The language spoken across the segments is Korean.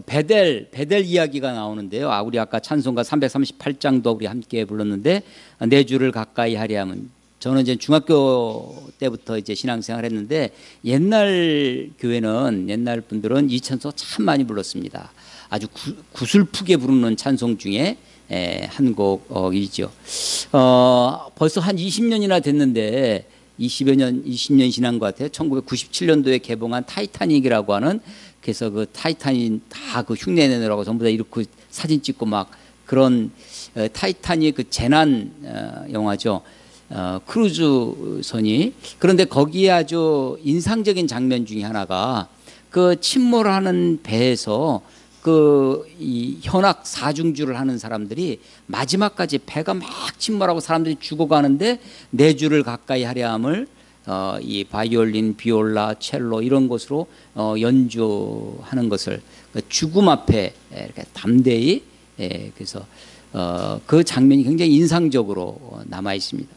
베델 이야기가 나오는데요. 우리 아까 찬송가 338장도 우리 함께 불렀는데, 내 주를 가까이 하려 함은, 저는 이제 중학교 때부터 이제 신앙생활을 했는데, 옛날 교회는, 옛날 분들은 이 찬송 참 많이 불렀습니다. 아주 구슬프게 부르는 찬송 중에 한 곡이죠. 벌써 한 20년이나 됐는데, 20년 지난 것 같아요. 1997년도에 개봉한 타이타닉이라고 하는, 그래서 그 타이타닉 다 그 흉내 내느라고 전부 다 이렇게 사진 찍고 막 그런 타이타닉 그 재난 영화죠. 크루즈선이. 그런데 거기에 아주 인상적인 장면 중에 하나가 그 침몰하는 배에서 이 현악 사중주를 하는 사람들이 마지막까지 배가 막 침몰하고 사람들이 죽어가는데 내 주를 가까이 하려 함을 이 바이올린, 비올라, 첼로 이런 것으로 연주하는 것을 죽음 앞에 이렇게 담대히 그래서 그 장면이 굉장히 인상적으로 남아 있습니다.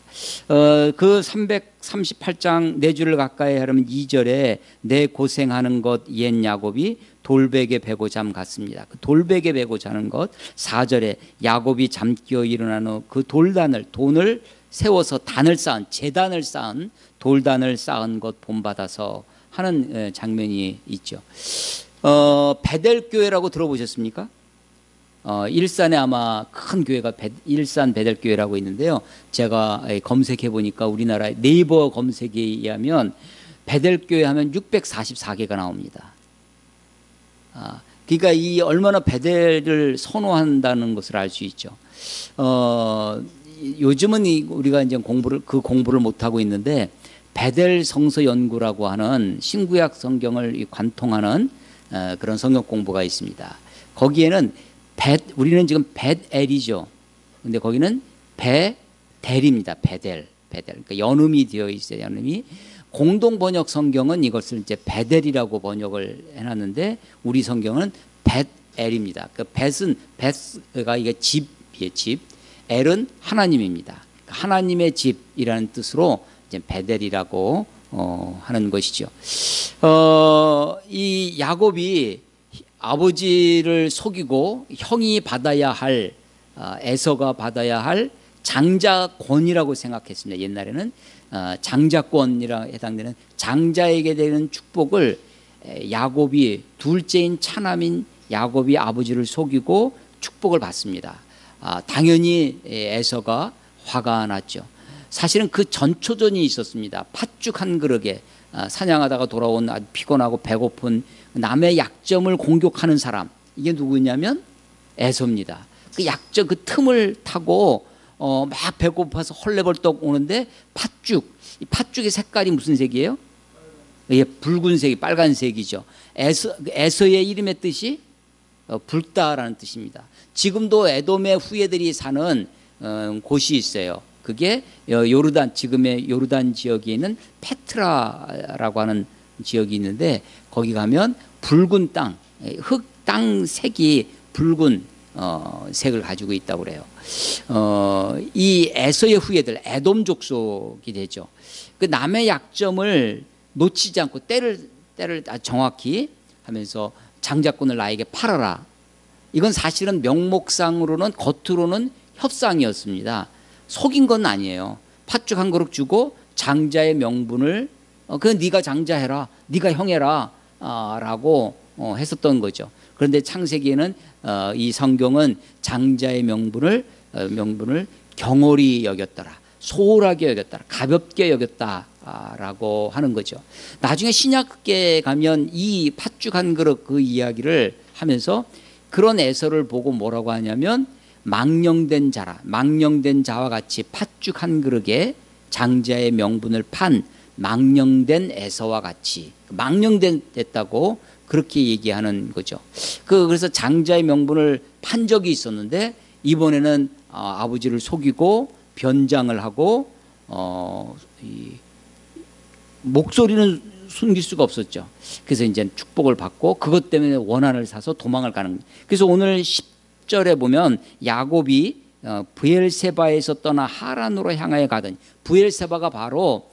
그 338장 내 주를 가까이 하려면 2절에 내 고생하는 것 옛 야곱이 돌베개 베고 잠 갔습니다. 그 돌베개 베고 자는 것. 4절에 야곱이 잠깨어 일어난 후 그 돈을 세워서 단을 쌓은, 제단을 쌓은, 돌단을 쌓은 것 본받아서 하는 장면이 있죠. 베델교회라고 들어보셨습니까? 일산에 아마 큰 교회가 일산 베델교회라고 있는데요. 제가 검색해 보니까 우리나라 네이버 검색에 의하면 베델교회 하면 644개가 나옵니다. 그러니까 이 얼마나 베델을 선호한다는 것을 알 수 있죠. 요즘은 우리가 이제 공부를 못 하고 있는데 베델 성서 연구라고 하는 신구약 성경을 관통하는 그런 성경 공부가 있습니다. 거기에는 우리는 지금 벳엘이죠. 근데 거기는 베델입니다. 베델. 그러니까 연음이 되어 있어요. 연음이. 공동 번역 성경은 이것을 이제 베델이라고 번역을 해놨는데 우리 성경은 벳엘입니다. 그 벳가 이게 집이에요. 집. 엘은 하나님입니다. 하나님의 집이라는 뜻으로 이제 베델이라고 하는 것이죠. 이 야곱이 아버지를 속이고 형이 받아야 할 에서가 받아야 할 장자권이라고 생각했습니다. 옛날에는 장자권이라 해당되는 장자에게 되는 축복을 야곱이 둘째인 차남인 야곱이 아버지를 속이고 축복을 받습니다. 당연히 에서가 화가 났죠. 사실은 그 전초전이 있었습니다. 팥죽 한 그릇에 사냥하다가 돌아온 아주 피곤하고 배고픈 남의 약점을 공격하는 사람, 이게 누구냐면 에서입니다. 그 약점, 그 틈을 타고 막 배고파서 헐레벌떡 오는데 이 팥죽의 색깔이 무슨 색이에요? 예, 붉은색이 빨간색이죠. 에서의 이름의 뜻이 붉다라는 뜻입니다. 지금도 에돔의 후예들이 사는 곳이 있어요. 그게 지금의 요르단 지역에 있는 페트라라고 하는 지역이 있는데 거기 가면 붉은 땅, 흙 땅 색이 붉은 색을 가지고 있다고 그래요. 이 에서의 후예들, 에돔 족속이 되죠. 그 남의 약점을 놓치지 않고 때를 정확히 하면서 장자권을 나에게 팔아라. 이건 사실은 명목상으로는 겉으로는 협상이었습니다. 속인 건 아니에요. 팥죽 한 그릇 주고 장자의 명분을 그건 네가 장자해라, 네가 형해라 라고 했었던 거죠. 그런데 창세기에는 이 성경은 장자의 명분을 경홀히 여겼더라, 소홀하게 여겼더라, 가볍게 여겼다라고 하는 거죠. 나중에 신약에 가면 이 팥죽 한 그릇 그 이야기를 하면서 그런 에서를 보고 뭐라고 하냐면 망령된 자와 같이 팥죽 한 그릇에 장자의 명분을 판 망령된 에서와 같이 망령됐다고 그렇게 얘기하는 거죠. 그래서 장자의 명분을 판 적이 있었는데 이번에는 아버지를 속이고 변장을 하고 목소리는 숨길 수가 없었죠. 그래서 이제 축복을 받고 그것 때문에 원한을 사서 도망을 가는 거예요. 그래서 오늘 10절에 보면 야곱이 브엘세바에서 떠나 하란으로 향하여 가더니, 브엘세바가 바로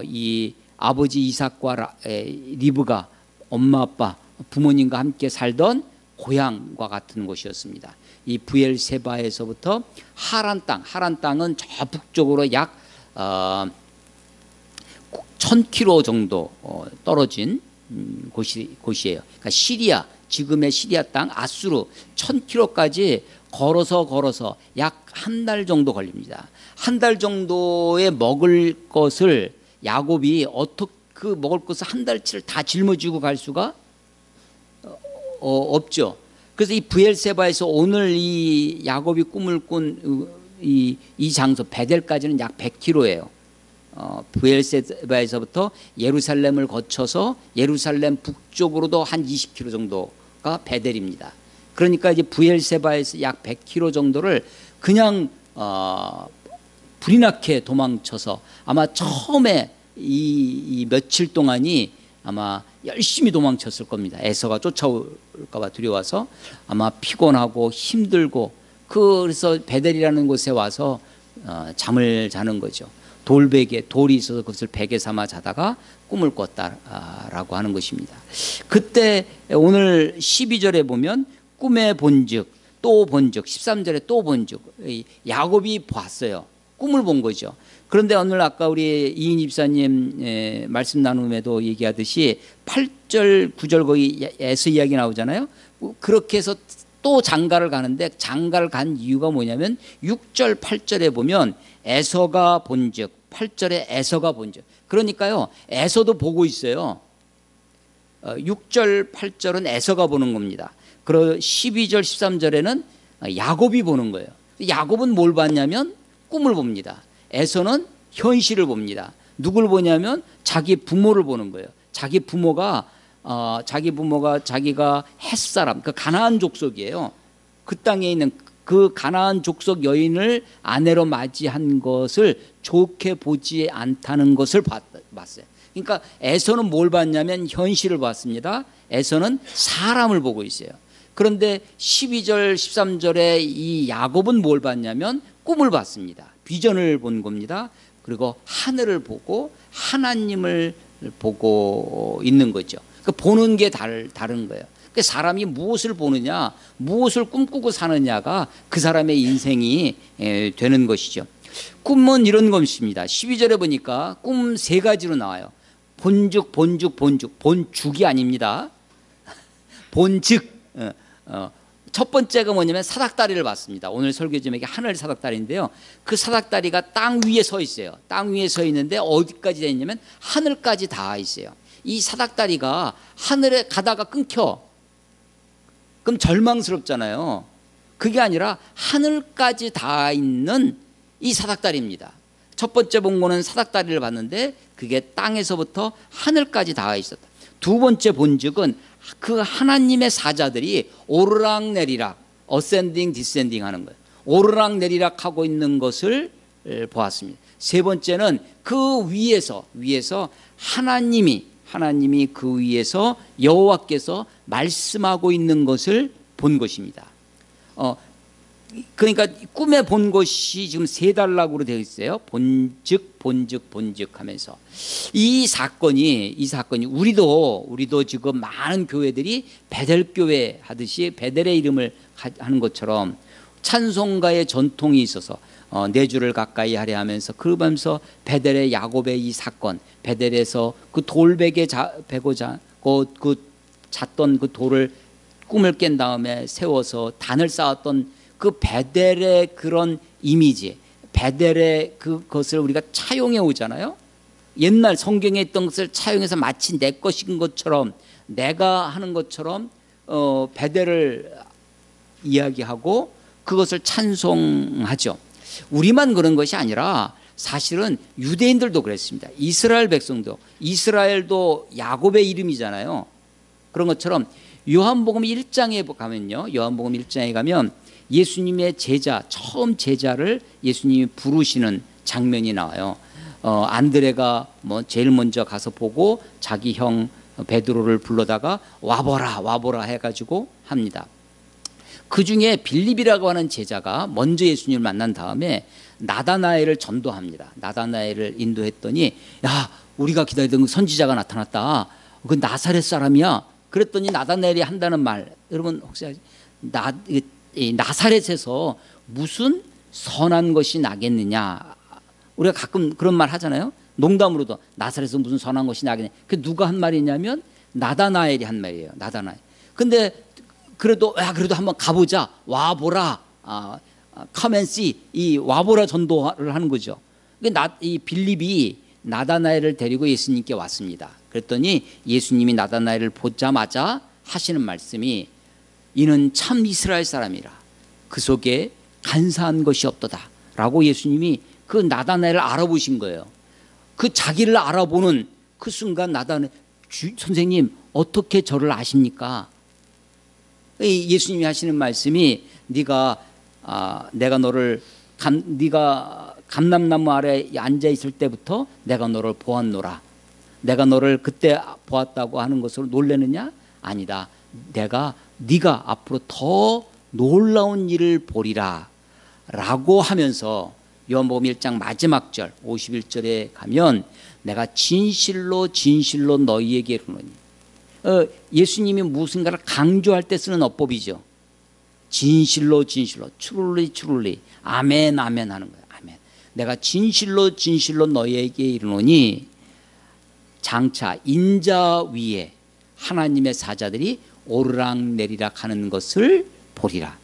이 아버지 이삭과 리브가 엄마 아빠 부모님과 함께 살던 고향과 같은 곳이었습니다. 이 브엘세바에서부터 하란 땅은 저 북쪽으로 약 1000km 정도 떨어진 곳이에요. 그러니까 시리아, 지금의 시리아 땅 아수르 1000km까지 걸어서 약 한 달 정도 걸립니다. 한 달 정도의 먹을 것을 야곱이 어떻게 그 먹을 것을 한 달치를 다 짊어지고 갈 수가 없죠. 그래서 이 브엘세바에서 오늘 이 야곱이 꿈을 꾼 이 장소 베델까지는 약 100km예요. 브엘세바에서부터 예루살렘을 거쳐서 예루살렘 북쪽으로도 한 20km 정도가 베델입니다. 그러니까 이제 브엘세바에서 약 100km 정도를 그냥 불이 나게 도망쳐서 아마 처음에 이 며칠 동안이 아마 열심히 도망쳤을 겁니다. 에서가 쫓아올까 봐 두려워서 아마 피곤하고 힘들고 그래서 베델이라는 곳에 와서 잠을 자는 거죠. 돌베개, 돌이 있어서 그것을 베개 삼아 자다가 꿈을 꿨다라고 하는 것입니다. 그때 오늘 12절에 보면 꿈에 본즉 또 본즉 13절에 또 본즉 야곱이 봤어요. 꿈을 본 거죠. 그런데 오늘 아까 우리 이인 집사님 말씀 나눔에도 얘기하듯이 8절 9절 거기에서 이야기 나오잖아요. 그렇게 해서 또 장가를 가는데 장가를 간 이유가 뭐냐면 6절 8절에 보면 에서가 본즉 8절에 에서가 본즉 그러니까요 에서도 보고 있어요. 6절 8절은 에서가 보는 겁니다. 그리고 12절 13절에는 야곱이 보는 거예요. 야곱은 뭘 봤냐면 꿈을 봅니다. 에서는 현실을 봅니다. 누굴 보냐면 자기 부모를 보는 거예요. 자기 부모가 자기가 햇사람, 그 가나안 족속이에요. 그 땅에 있는 그 가나안 족속 여인을 아내로 맞이한 것을 좋게 보지 않다는 것을 봤어요. 그러니까 에서는 뭘 봤냐면 현실을 봤습니다. 에서는 사람을 보고 있어요. 그런데 12절 13절에 이 야곱은 뭘 봤냐면 꿈을 봤습니다. 비전을 본 겁니다. 그리고 하늘을 보고 하나님을 보고 있는 거죠. 그 보는 게 다른 거예요. 그 사람이 무엇을 보느냐, 무엇을 꿈꾸고 사느냐가 그 사람의 인생이 되는 것이죠. 꿈은 이런 것입니다. 12절에 보니까 꿈 세 가지로 나와요. 본즉, 본죽이 아닙니다. 본즉. 첫 번째가 뭐냐면 사닥다리를 봤습니다. 오늘 설교 제목이 하늘 사닥다리인데요. 그 사닥다리가 땅 위에 서 있어요. 땅 위에 서 있는데 어디까지 돼 있냐면 하늘까지 닿아 있어요. 이 사닥다리가 하늘에 가다가 끊겨. 그럼 절망스럽잖아요. 그게 아니라 하늘까지 닿아 있는 이 사닥다리입니다. 첫 번째 본 거는 사닥다리를 봤는데 그게 땅에서부터 하늘까지 닿아 있었다. 두 번째 본즉은 그 하나님의 사자들이 오르락내리락 어센딩 디센딩 하는 거예요. 오르락내리락 하고 있는 것을 보았습니다. 세 번째는 그 위에서 하나님이 그 위에서 여호와께서 말씀하고 있는 것을 본 것입니다. 그러니까 꿈에 본 것이 지금 세 단락으로 되어 있어요. 본즉 하면서 이 사건이 우리도 지금 많은 교회들이 베델 교회 하듯이 베델의 이름을 하는 것처럼 찬송가의 전통이 있어서 내 주를 가까이 하려 하면서 그러면서 베델의 야곱의 이 사건, 베델에서 그 돌베개 베고 그 잤던 그 돌을 꿈을 깬 다음에 세워서 단을 쌓았던 그 베델의 그런 이미지, 베델의 그것을 우리가 차용해 오잖아요. 옛날 성경에 있던 것을 차용해서 마치 내 것인 것처럼 내가 하는 것처럼 베델을 이야기하고 그것을 찬송하죠. 우리만 그런 것이 아니라 사실은 유대인들도 그랬습니다. 이스라엘 백성도, 이스라엘도 야곱의 이름이잖아요. 그런 것처럼 요한복음 1장에 가면요, 요한복음 1장에 가면 예수님의 처음 제자를 예수님이 부르시는 장면이 나와요. 안드레가 제일 먼저 가서 보고 자기 형 베드로를 불러다가 와보라 해가지고 합니다. 그 중에 빌립이라고 하는 제자가 먼저 예수님을 만난 다음에 나다나엘을 전도합니다. 나다나엘을 인도했더니 야, 우리가 기다리던 선지자가 나타났다. 그 나사렛 사람이야. 그랬더니 나다나엘이 한다는 말, 여러분 혹시 이 나사렛에서 무슨 선한 것이 나겠느냐? 우리가 가끔 그런 말 하잖아요. 농담으로도 나사렛에서 무슨 선한 것이 나겠느냐. 그 누가 한 말이냐면 나다나엘이 한 말이에요. 나다나엘. 근데 그래도 한번 가보자. 와보라. come and see. 이 와보라 전도를 하는 거죠. 이 빌립이 나다나엘을 데리고 예수님께 왔습니다. 그랬더니 예수님이 나다나엘을 보자마자 하시는 말씀이 이는 참 이스라엘 사람이라 그 속에 간사한 것이 없도다 라고 예수님이 그 나다나엘을 알아보신 거예요. 그 자기를 알아보는 그 순간 나다나엘, 선생님 어떻게 저를 아십니까? 예수님이 하시는 말씀이 내가 네가 감람나무 아래 앉아 있을 때부터 내가 너를 보았노라. 내가 너를 그때 보았다고 하는 것으로 놀라느냐? 아니다. 네가 앞으로 더 놀라운 일을 보리라 라고 하면서 요한복음 1장 마지막 절 51절에 가면 내가 진실로 진실로 너희에게 이르노니, 예수님이 무슨가를 강조할 때 쓰는 어법이죠. 진실로 진실로 truly truly 아멘 아멘 하는 거예요. 아멘. 내가 진실로 진실로 너희에게 이르노니 장차 인자 위에 하나님의 사자들이 오르락내리락 하는 것을 보리라.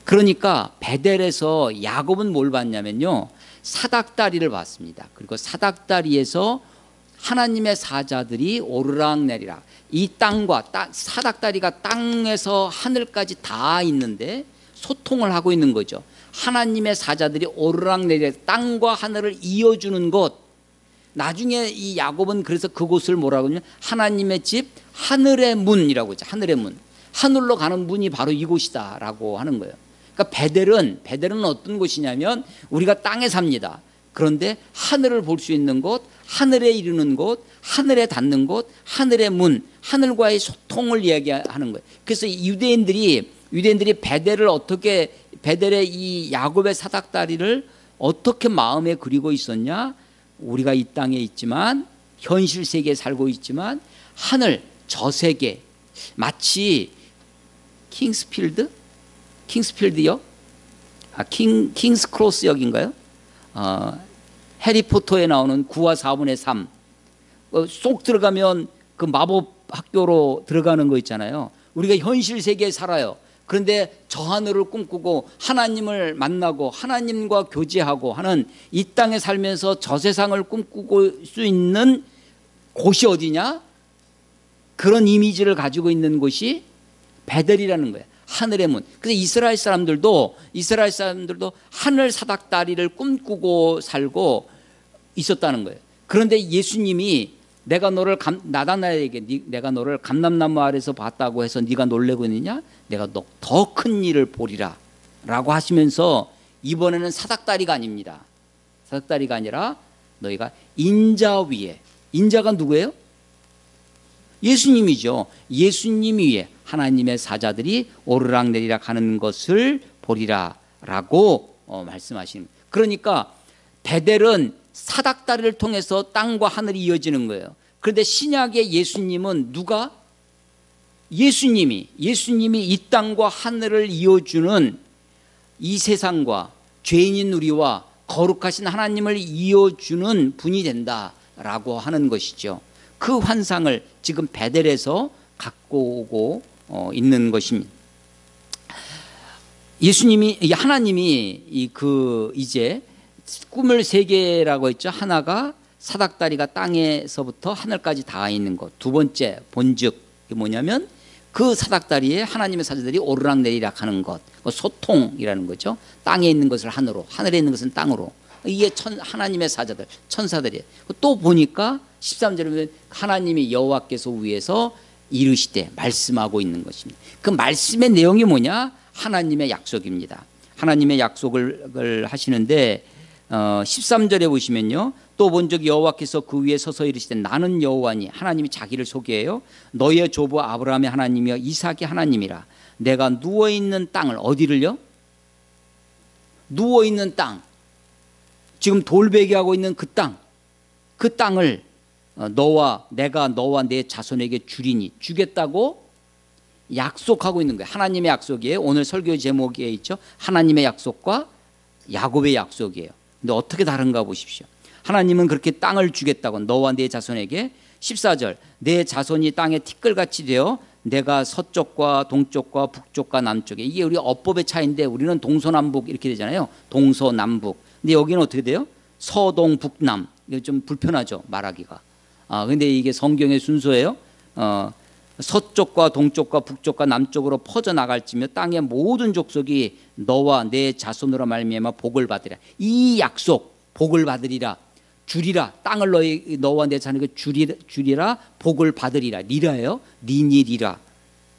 그러니까 베델에서 야곱은 뭘 봤냐면요, 사닥다리를 봤습니다. 그리고 사닥다리에서 하나님의 사자들이 오르락내리락, 이 땅과 사닥다리가 땅에서 하늘까지 다 있는데 소통을 하고 있는 거죠. 하나님의 사자들이 오르락내리락 땅과 하늘을 이어주는 곳. 나중에 이 야곱은 그래서 그곳을 뭐라고 하냐면 하나님의 집 하늘의 문이라고 하죠. 하늘의 문. 하늘로 가는 문이 바로 이곳이다 라고 하는 거예요. 그러니까 베델은 어떤 곳이냐면 우리가 땅에 삽니다. 그런데 하늘을 볼 수 있는 곳, 하늘에 이르는 곳, 하늘에 닿는 곳, 하늘의 문, 하늘과의 소통을 이야기하는 거예요. 그래서 유대인들이 베델의 이 야곱의 사닥다리를 어떻게 마음에 그리고 있었냐? 우리가 이 땅에 있지만 현실 세계에 살고 있지만 하늘 저 세계, 마치 킹스필드역, 킹스크로스역인가요? 해리포터에 나오는 9와 4분의 3 쏙 들어가면 그 마법 학교로 들어가는 거 있잖아요. 우리가 현실 세계에 살아요. 그런데 저 하늘을 꿈꾸고 하나님을 만나고 하나님과 교제하고 하는 이 땅에 살면서 저 세상을 꿈꾸고 수 있는 곳이 어디냐? 그런 이미지를 가지고 있는 곳이 베델이라는 거예요. 하늘의 문. 그래서 이스라엘 사람들도 하늘 사닥다리를 꿈꾸고 살고 있었다는 거예요. 그런데 예수님이 나다나엘에게 내가 너를 감람나무 아래서 봤다고 해서 네가 놀래고 있느냐? 내가 너 더 큰 일을 보리라 라고 하시면서 이번에는 사닥다리가 아닙니다. 사닥다리가 아니라 너희가 인자 위에, 인자가 누구예요? 예수님이죠. 예수님 위에 하나님의 사자들이 오르락내리락 하는 것을 보리라 라고 말씀하시는 거예요. 그러니까 베델은 사닥다리를 통해서 땅과 하늘이 이어지는 거예요. 그런데 신약의 예수님은 누가? 예수님이 이 땅과 하늘을 이어주는 이 세상과 죄인인 우리와 거룩하신 하나님을 이어주는 분이 된다라고 하는 것이죠. 그 환상을 지금 베델에서 갖고 오고 있는 것입니다. 하나님이 이제 꿈을 세 개라고 했죠. 하나가 사닥다리가 땅에서부터 하늘까지 닿아 있는 것. 두 번째 본즉 뭐냐면 그 사닥다리에 하나님의 사자들이 오르락내리락 하는 것. 소통이라는 거죠. 땅에 있는 것을 하늘로, 하늘에 있는 것은 땅으로. 이게 하나님의 사자들, 천사들이에요. 또 보니까 13절에 보면 하나님이 여호와께서 위에서 이르시되 말씀하고 있는 것입니다. 그 말씀의 내용이 뭐냐? 하나님의 약속입니다. 하나님의 약속을 하시는데 13절에 보시면요, 또 본즉 여호와께서 그 위에 서서 이르시되 나는 여호와니, 하나님이 자기를 소개해요. 너의 조부 아브라함의 하나님이여 이삭의 하나님이라. 내가 누워있는 땅을, 어디를요? 누워있는 땅, 지금 돌베개하고 있는 그 땅을 내가 너와 내 자손에게 주리니, 주겠다고 약속하고 있는 거예요. 하나님의 약속이에요. 오늘 설교 제목에 있죠. 하나님의 약속과 야곱의 약속이에요. 근데 어떻게 다른가 보십시오. 하나님은 그렇게 땅을 주겠다고, 너와 내 자손에게. 14절, 내 자손이 땅에 티끌같이 되어 내가 서쪽과 동쪽과 북쪽과 남쪽에, 이게 우리 어법의 차이인데 우리는 동서남북 이렇게 되잖아요. 동서남북. 근데 여기는 어떻게 돼요? 서동 북남. 이게 좀 불편하죠, 말하기가. 근데 이게 성경의 순서예요. 서쪽과 동쪽과 북쪽과 남쪽으로 퍼져나갈지며 땅의 모든 족속이 너와 내 자손으로 말미암아 복을 받으리라. 이 약속, 복을 받으리라, 주리라, 땅을 너와 내 자손에게 주리라, 복을 받으리라. 리라예요. 니니리라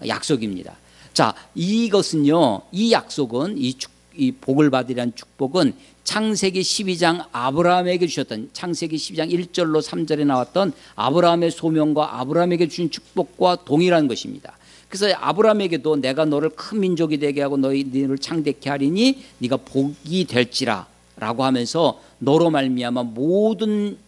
약속입니다. 자, 이것은요, 이 약속은 이 복을 받으리라는 축복은 창세기 12장 아브라함에게 주셨던, 창세기 12장 1절로 3절에 나왔던 아브라함의 소명과 아브라함에게 주신 축복과 동일한 것입니다. 그래서 아브라함에게도 내가 너를 큰 민족이 되게 하고 너희를 창대케 하리니 네가 복이 될지라 라고 하면서 너로 말미암아 모든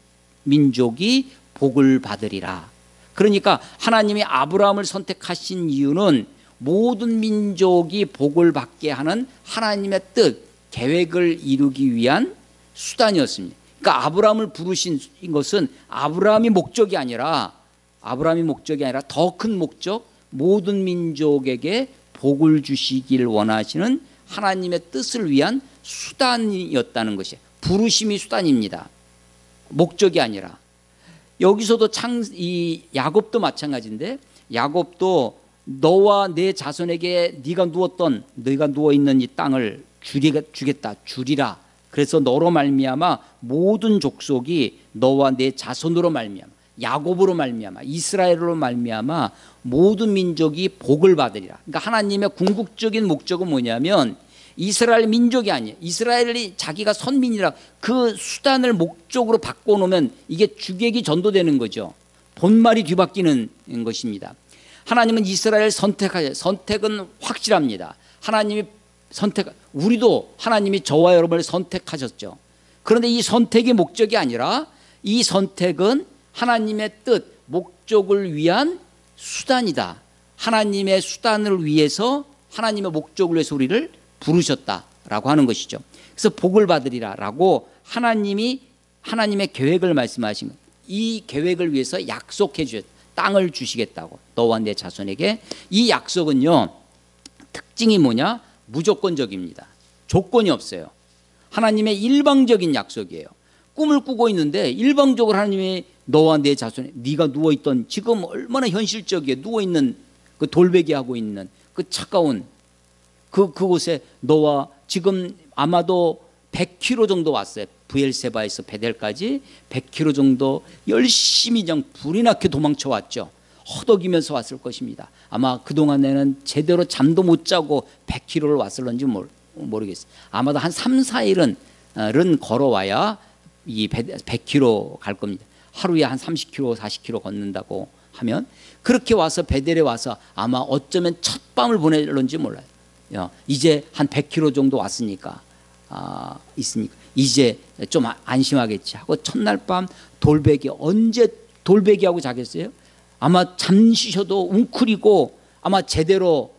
민족이 복을 받으리라. 그러니까 하나님이 아브라함을 선택하신 이유는 모든 민족이 복을 받게 하는 하나님의 뜻, 계획을 이루기 위한 수단이었습니다. 그러니까 아브라함을 부르신 것은 아브라함이 목적이 아니라 더 큰 목적, 모든 민족에게 복을 주시길 원하시는 하나님의 뜻을 위한 수단이었다는 것이에요. 부르심이 수단입니다. 목적이 아니라. 여기서도 이 야곱도 마찬가지인데, 야곱도 너와 내 자손에게 네가 누워 있는 이 땅을 주리라. 그래서 너로 말미암아 모든 족속이 너와 내 자손으로 말미암아, 야곱으로 말미암아, 이스라엘로 말미암아 모든 민족이 복을 받으리라. 그러니까 하나님의 궁극적인 목적은 뭐냐면 이스라엘 민족이 아니에요. 이스라엘이 자기가 선민이라 그 수단을 목적으로 바꿔놓으면 이게 주객이 전도되는 거죠. 본말이 뒤바뀌는 것입니다. 하나님은 이스라엘 선택은 확실합니다. 하나님이 우리도 하나님이 저와 여러분을 선택하셨죠. 그런데 이 선택이 목적이 아니라 이 선택은 하나님의 뜻, 목적을 위한 수단이다. 하나님의 수단을 위해서, 하나님의 목적을 위해서 우리를 부르셨다라고 하는 것이죠. 그래서 복을 받으리라라고 하나님의 계획을 말씀하신 것. 이 계획을 위해서 약속해 주셨다. 땅을 주시겠다고, 너와 내 자손에게. 이 약속은요, 특징이 뭐냐? 무조건적입니다. 조건이 없어요. 하나님의 일방적인 약속이에요. 꿈을 꾸고 있는데 일방적으로 하나님이 너와 내 자손에, 네가 누워있던, 지금 얼마나 현실적이에요. 누워있는 그 돌베개하고 있는 그 차가운 그곳에 너와, 지금 아마도 100km 정도 왔어요. 브엘세바에서 베델까지 100km 정도 열심히 그냥 불이 나게 도망쳐 왔죠. 허덕이면서 왔을 것입니다. 아마 그동안에는 제대로 잠도 못 자고 100km를 왔을런지 모르겠어요. 아마도 한 3, 4일은 걸어와야 이 100km 갈 겁니다. 하루에 한 30km, 40km 걷는다고 하면, 그렇게 와서 베델에 와서 아마 어쩌면 첫 밤을 보낼런지 몰라요. 이제 한 100km 정도 왔으니까, 있으니까 이제 좀 안심하겠지 하고 첫날 밤 언제 돌베개하고 자겠어요? 아마 잠시 쉬어도 웅크리고 아마 제대로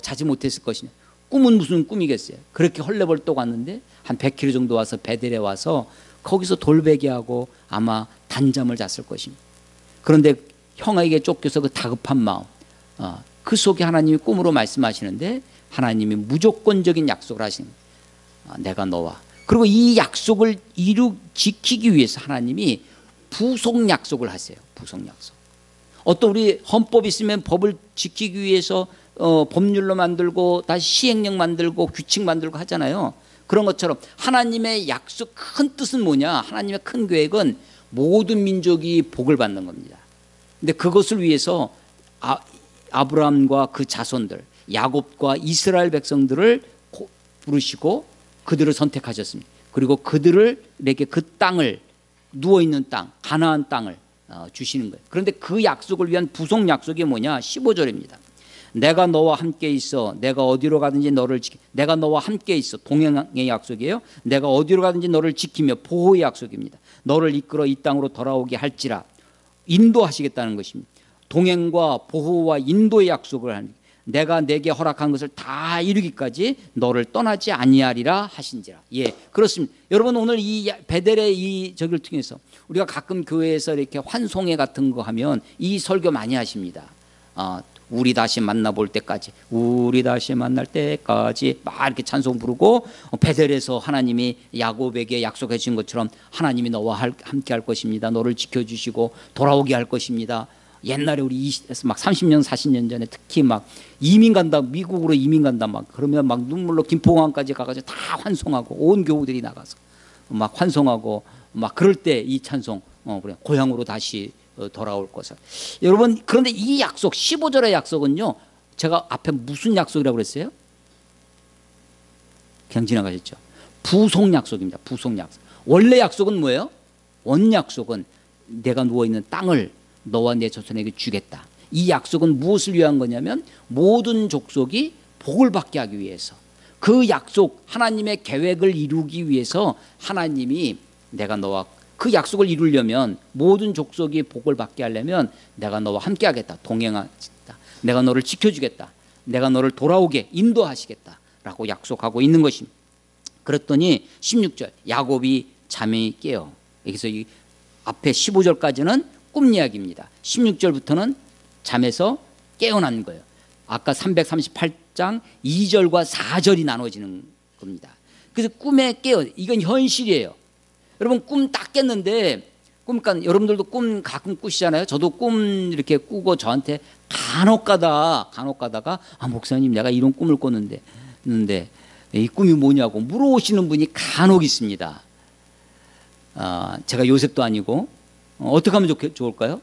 자지 못했을 것이냐. 꿈은 무슨 꿈이겠어요. 그렇게 헐레벌떡 왔는데 한 100km 정도 와서 베델에 와서 거기서 돌베개하고 아마 단잠을 잤을 것입니다. 그런데 형에게 쫓겨서 그 다급한 마음, 그 속에 하나님이 꿈으로 말씀하시는데 하나님이 무조건적인 약속을 하시는 거예요. 내가 너와. 그리고 이 약속을 지키기 위해서 하나님이 부속 약속을 하세요. 부속 약속. 어떤 우리 헌법이 있으면 법을 지키기 위해서 법률로 만들고 다시 시행령 만들고 규칙 만들고 하잖아요. 그런 것처럼 하나님의 약속, 큰 뜻은 뭐냐? 하나님의 큰 계획은 모든 민족이 복을 받는 겁니다. 근데 그것을 위해서 아브라함과 그 자손들, 야곱과 이스라엘 백성들을 부르시고 그들을 선택하셨습니다. 그리고 그들에게 그 땅을, 누워있는 땅, 가나안 땅을 주시는 거예요. 그런데 그 약속을 위한 부속 약속이 뭐냐? 15절입니다. 내가 너와 함께 있어. 내가 어디로 가든지 너를 내가 너와 함께 있어. 동행의 약속이에요. 내가 어디로 가든지 너를 지키며 보호의 약속입니다. 너를 이끌어 이 땅으로 돌아오게 할지라. 인도하시겠다는 것입니다. 동행과 보호와 인도의 약속을 하니 내가 내게 허락한 것을 다 이루기까지 너를 떠나지 아니하리라 하신지라. 예, 그렇습니다. 여러분 오늘 이 베델의 이 저기를 통해서 우리가 가끔 교회에서 이렇게 환송회 같은 거 하면 이 설교 많이 하십니다. 우리 다시 만나볼 때까지, 우리 다시 만날 때까지 막 이렇게 찬송 부르고, 베델에서 하나님이 야곱에게 약속해 주신 것처럼 하나님이 너와 함께 할 것입니다. 너를 지켜주시고 돌아오게 할 것입니다. 옛날에 우리 막 30년 40년 전에 특히 막 이민 간다, 미국으로 이민 간다 막 그러면 막 눈물로 김포공항까지 가가지고 다 환송하고 온 교우들이 나가서 막 환송하고 막 그럴 때 이 찬송 그래 고향으로 다시 돌아올 것을. 여러분 그런데 이 약속 15절의 약속은요, 제가 앞에 무슨 약속이라고 그랬어요? 그냥 지나가셨죠. 부속 약속입니다. 부속 약속. 원래 약속은 뭐예요? 원 약속은 내가 누워있는 땅을 너와 내 자손에게 주겠다. 이 약속은 무엇을 위한 거냐면 모든 족속이 복을 받게 하기 위해서, 그 약속 하나님의 계획을 이루기 위해서 하나님이 내가 너와 그 약속을 이루려면 모든 족속이 복을 받게 하려면 내가 너와 함께 하겠다. 동행하겠다. 내가 너를 지켜주겠다. 내가 너를 돌아오게 인도하시겠다 라고 약속하고 있는 것입니다. 그랬더니 16절 야곱이 잠이 깨어. 여기서 이 앞에 15절까지는 꿈 이야기입니다. 16절부터는 잠에서 깨어난 거예요. 아까 338장 2절과 4절이 나눠지는 겁니다. 그래서 꿈에 깨어. 이건 현실이에요. 여러분 꿈 딱 깼는데, 그러니까 여러분들도 꿈 가끔 꾸시잖아요. 저도 꿈 이렇게 꾸고 저한테 간혹 가다가 목사님 내가 이런 꿈을 꿨는데 이 꿈이 뭐냐고 물어오시는 분이 간혹 있습니다. 제가 요셉도 아니고 어떻게 하면 좋을까요?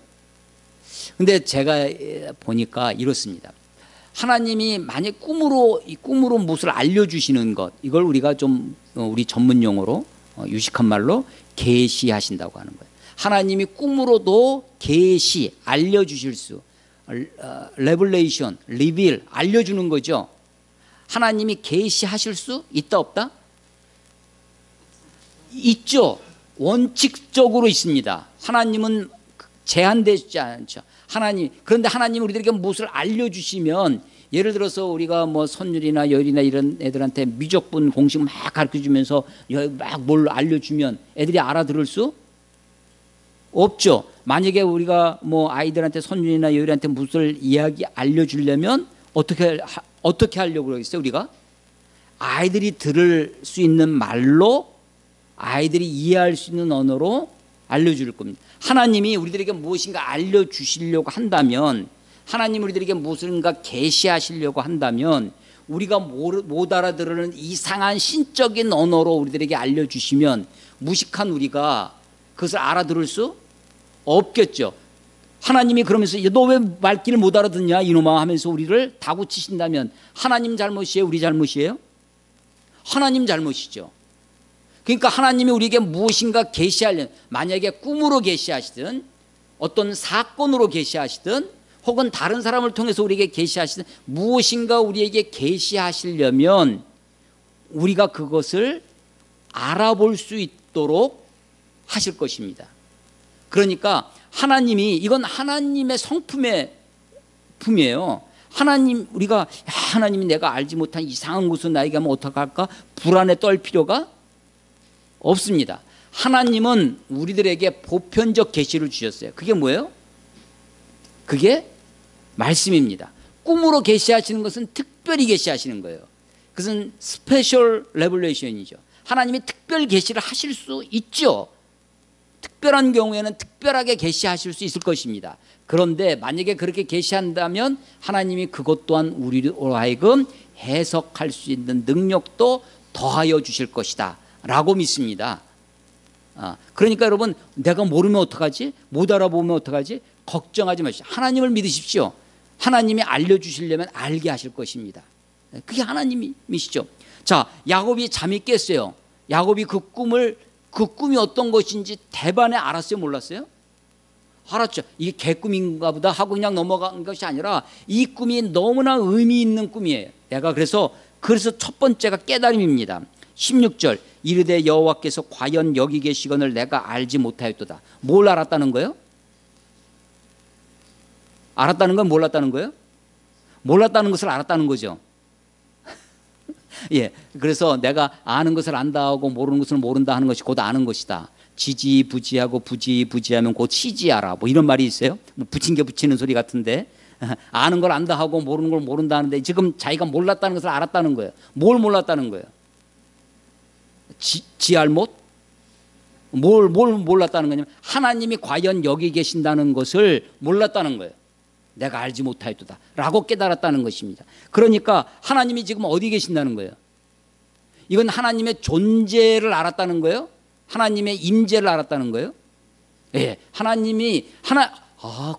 근데 제가 보니까 이렇습니다. 하나님이 만약 꿈으로 무엇을 알려주시는 것, 이걸 우리가 좀 우리 전문 용어로 유식한 말로 계시하신다고 하는 거예요. 하나님이 꿈으로도 계시, 알려주실 수, 레블레이션, 리빌, 알려주는 거죠. 하나님이 계시하실 수 있다 없다? 있죠. 원칙적으로 있습니다. 하나님은 제한되지 않죠. 그런데 하나님 우리들에게 무엇을 알려주시면, 예를 들어서 우리가 뭐 선율이나 열이나 이런 애들한테 미적분 공식 막 가르쳐주면서 막 뭘 알려주면 애들이 알아들을 수 없죠. 만약에 우리가 뭐 아이들한테 선율이나 열이한테 무엇을 이야기 알려주려면 어떻게 하려고 그러겠어요? 우리가 아이들이 들을 수 있는 말로, 아이들이 이해할 수 있는 언어로 알려줄 겁니다. 하나님이 우리들에게 무엇인가 알려주시려고 한다면, 하나님 우리들에게 무엇인가 계시하시려고 한다면, 우리가 못 알아들으는 이상한 신적인 언어로 우리들에게 알려주시면 무식한 우리가 그것을 알아들을 수 없겠죠. 하나님이 그러면서 너 왜 말귀를 못 알아듣냐 이놈아 하면서 우리를 다구치신다면 하나님 잘못이에요? 우리 잘못이에요? 하나님 잘못이죠. 그러니까 하나님이 우리에게 무엇인가 계시하려면, 만약에 꿈으로 계시하시든 어떤 사건으로 계시하시든 혹은 다른 사람을 통해서 우리에게 계시하시든 무엇인가 우리에게 계시하시려면 우리가 그것을 알아볼 수 있도록 하실 것입니다. 그러니까 하나님이, 이건 하나님의 성품이에요. 하나님이 내가 알지 못한 이상한 곳으로 나에게 하면 어떡할까 불안에 떨 필요가 없습니다. 하나님은 우리들에게 보편적 계시를 주셨어요. 그게 뭐예요? 그게 말씀입니다. 꿈으로 계시하시는 것은 특별히 계시하시는 거예요. 그것은 스페셜 레벨레이션이죠. 하나님이 특별 계시를 하실 수 있죠. 특별한 경우에는 특별하게 계시하실 수 있을 것입니다. 그런데 만약에 그렇게 계시한다면 하나님이 그것 또한 우리로 하여금 해석할 수 있는 능력도 더하여 주실 것이다 라고 믿습니다. 그러니까 여러분, 내가 모르면 어떡하지? 못 알아보면 어떡하지? 걱정하지 마십시오. 하나님을 믿으십시오. 하나님이 알려주시려면 알게 하실 것입니다. 그게 하나님이시죠. 자, 야곱이 잠이 깼어요. 야곱이 그 꿈이 어떤 것인지 대반에 알았어요? 몰랐어요? 알았죠. 이게 개꿈인가 보다 하고 그냥 넘어간 것이 아니라 이 꿈이 너무나 의미 있는 꿈이에요. 그래서 첫 번째가 깨달음입니다. 16절 이르되 여호와께서 과연 여기 계시거늘 내가 알지 못하였도다. 뭘 알았다는 거예요? 알았다는 건 몰랐다는 거예요? 몰랐다는 것을 알았다는 거죠. 예, 그래서 내가 아는 것을 안다 하고 모르는 것을 모른다 하는 것이 곧 아는 것이다. 지지부지하고 부지부지하면 곧 시지하라. 뭐 이런 말이 있어요. 뭐 붙인 게 붙이는 소리 같은데 아는 걸 안다 하고 모르는 걸 모른다 하는데 지금 자기가 몰랐다는 것을 알았다는 거예요. 뭘 몰랐다는 거예요? 지알못? 뭘 몰랐다는 거냐면 하나님이 과연 여기 계신다는 것을 몰랐다는 거예요. 내가 알지 못하였도다 라고 깨달았다는 것입니다. 그러니까 하나님이 지금 어디 계신다는 거예요? 이건 하나님의 존재를 알았다는 거예요? 하나님의 임재를 알았다는 거예요? 예, 하나님이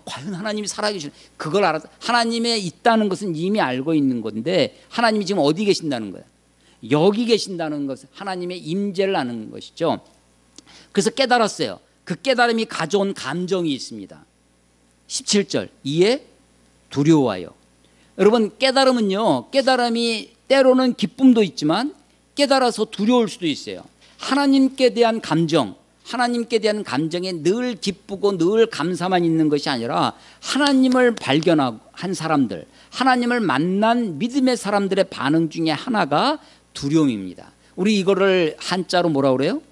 과연 하나님이 살아계시는 그걸 알았다. 하나님의 있다는 것은 이미 알고 있는 건데 하나님이 지금 어디 계신다는 거예요? 여기 계신다는 것은 하나님의 임재를 아는 것이죠. 그래서 깨달았어요. 그 깨달음이 가져온 감정이 있습니다. 17절 이에 두려워하여. 여러분 깨달음은요, 깨달음이 때로는 기쁨도 있지만 깨달아서 두려울 수도 있어요. 하나님께 대한 감정, 하나님께 대한 감정에 늘 기쁘고 늘 감사만 있는 것이 아니라 하나님을 발견한 사람들, 하나님을 만난 믿음의 사람들의 반응 중에 하나가 두려움입니다. 우리 이거를 한자로 뭐라고 그래요?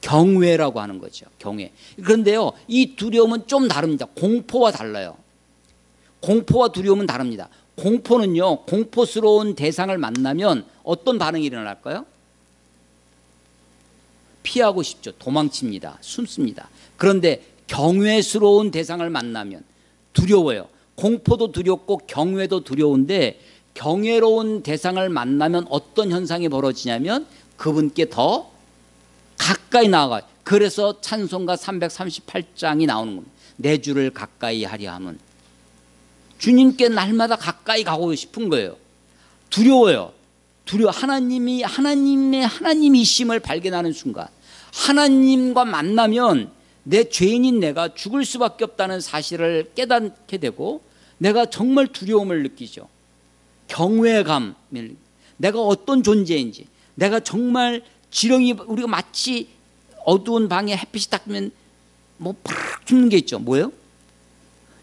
경외라고 하는 거죠. 경외. 그런데요, 이 두려움은 좀 다릅니다. 공포와 달라요. 공포와 두려움은 다릅니다. 공포는요, 공포스러운 대상을 만나면 어떤 반응이 일어날까요? 피하고 싶죠. 도망칩니다. 숨습니다. 그런데 경외스러운 대상을 만나면 두려워요. 공포도 두렵고 경외도 두려운데 경외로운 대상을 만나면 어떤 현상이 벌어지냐면 그분께 더 가까이 나아가요. 그래서 찬송가 338장이 나오는 겁니다. 내 주를 가까이 하려 함은. 주님께 날마다 가까이 가고 싶은 거예요. 두려워요. 하나님의 하나님이심을 발견하는 순간 하나님과 만나면 내 죄인인 내가 죽을 수밖에 없다는 사실을 깨닫게 되고 내가 정말 두려움을 느끼죠. 경외감을, 내가 어떤 존재인지, 내가 정말 지렁이, 우리가 마치 어두운 방에 햇빛이 딱 뜨면 뭐 팍 죽는 게 있죠. 뭐예요?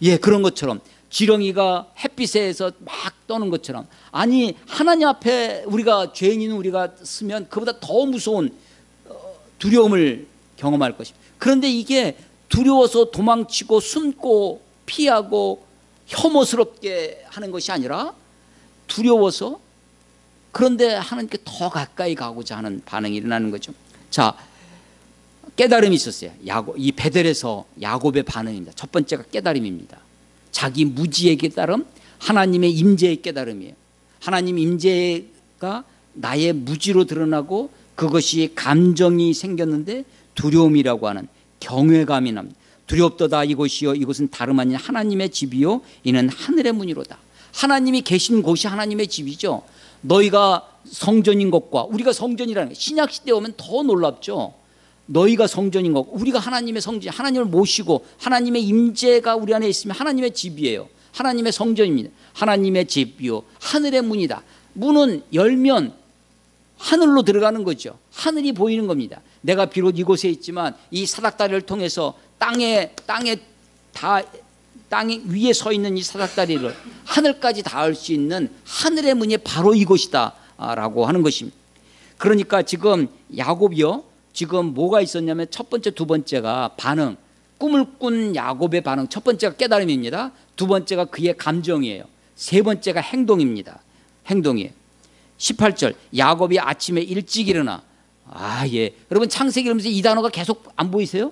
예, 그런 것처럼 지렁이가 햇빛에서 막 떠는 것처럼, 아니 하나님 앞에 우리가 죄인인 우리가 쓰면 그보다 더 무서운 두려움을 경험할 것입니다. 그런데 이게 두려워서 도망치고 숨고 피하고 혐오스럽게 하는 것이 아니라 두려워서 그런데 하나님께 더 가까이 가고자 하는 반응이 일어나는 거죠. 자, 깨달음이 있었어요. 이 베델에서 야곱의 반응입니다. 첫 번째가 깨달음입니다. 자기 무지의 깨달음, 하나님의 임재의 깨달음이에요. 하나님 임재가 나의 무지로 드러나고 그것이 감정이 생겼는데 두려움이라고 하는 경외감이 납니다. 두렵도다 이곳이요, 이곳은 다름 아닌 하나님의 집이요, 이는 하늘의 문이로다. 하나님이 계신 곳이 하나님의 집이죠. 너희가 성전인 것과, 우리가 성전이라는 것, 신약 시대에 오면 더 놀랍죠. 너희가 성전인 것, 우리가 하나님의 성전, 하나님을 모시고 하나님의 임재가 우리 안에 있으면 하나님의 집이에요. 하나님의 성전입니다. 하나님의 집이요, 하늘의 문이다. 문은 열면 하늘로 들어가는 거죠. 하늘이 보이는 겁니다. 내가 비록 이곳에 있지만 이 사닥다리를 통해서 땅에 위에 서 있는 이 사닥다리를 하늘까지 닿을 수 있는 하늘의 문이 바로 이곳이다 라고 하는 것입니다. 그러니까 지금 야곱이요, 지금 뭐가 있었냐면 첫 번째 두 번째가 반응, 꿈을 꾼 야곱의 반응. 첫 번째가 깨달음입니다. 두 번째가 그의 감정이에요. 세 번째가 행동입니다. 행동이에요. 18절 야곱이 아침에 일찍 일어나. 예, 여러분 창세기 읽으면서 이 단어가 계속 안 보이세요?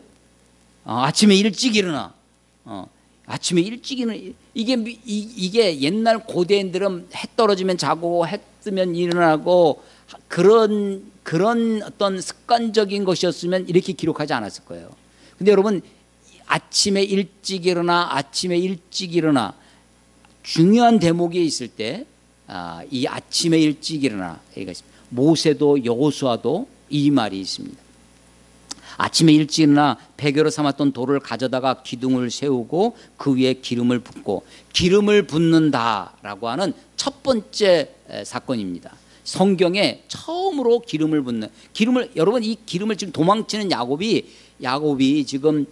아침에 일찍 일어나. 아침에 일찍 일어나. 이게 옛날 고대인들은 해 떨어지면 자고 해 뜨면 일어나고 그런 어떤 습관적인 것이었으면 이렇게 기록하지 않았을 거예요. 근데 여러분 아침에 일찍 일어나, 아침에 일찍 일어나, 중요한 대목이 있을 때 이 아침에 일찍 일어나, 모세도 여호수아도 이 말이 있습니다. 아침에 일찍 일어나 베개로 삼았던 돌을 가져다가 기둥을 세우고 그 위에 기름을 붓고, 기름을 붓는다라고 하는 첫 번째 사건입니다. 성경에 처음으로 기름을 붓는, 여러분 이 기름을 지금 도망치는 야곱이 지금